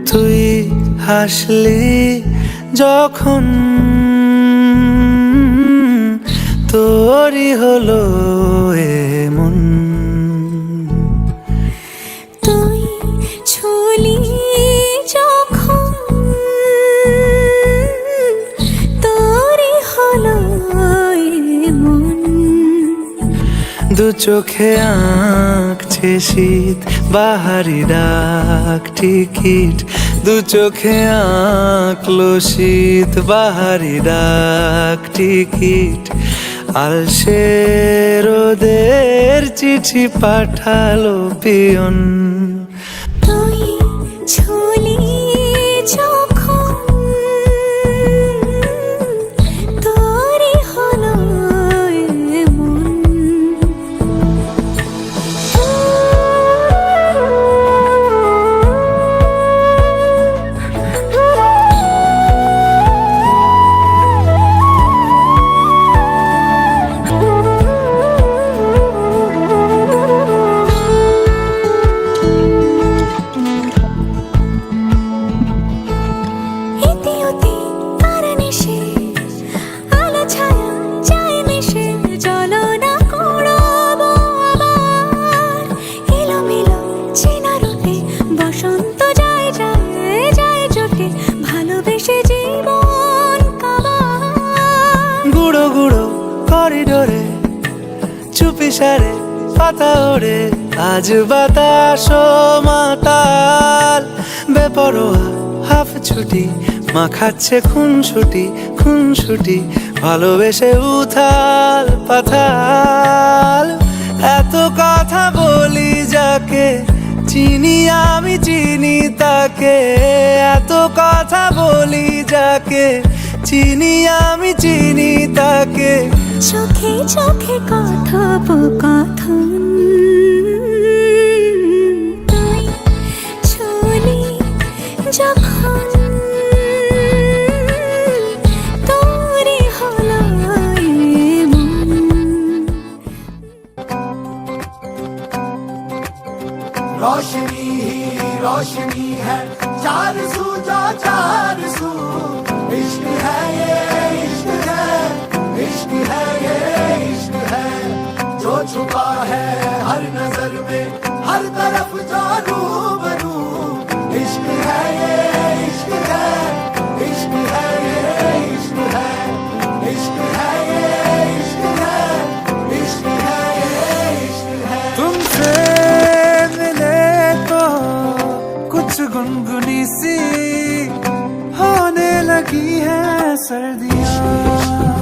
তুই হাসলি যখন তোরই হলো এমন, তুই ছুলি যখন তোরই হলো এমন। দু চোখে আঁকছে শীত বাহারি ডাক টিকিট, দু চোখে আঁকলো শীত বাহারি ডাক টিকিট। আলসে রোদের চিঠি পাঠালো পিয়ন, তুই ছুলি যখন তোরই হলো এমন। বসন্ত যায় যায় যায় জোটে ভালোবেসে জীবন কাবার। গুঁড়ো গুঁড়ো করিডোরে চুপি সারে পাতা ওড়ে, আজ বাতাস মাতাল বেপরোয়া হাফ ছুটি, মাখাচ্ছে খুনসুটি খুনসুটি, ভালোবেসে উথাল পাথাল। এত কথা বলি যাকে চিনি আমি চিনি তাকে, এত কথা বলি যাকে চিনি আমি চিনি তাকে। চোখে চোখে কথোপকথন, তুই ছুলি যখন তোরই হলো এমন। रोशनी ही रोशनी है चार सू जा चार सू, इश्क है ये इश्क है, इश्क है ये इश्क है, जो छुपा है हर नजर में हर तरफ जो रूबरू। इश्क है ये इश्क है, इश्क है ये इश्क है, इश्क है ये इश्क है, इश्क है ये इश्क है। तुमसे कुछ गुनगुनी सी होने लगी है सर्दियाँ।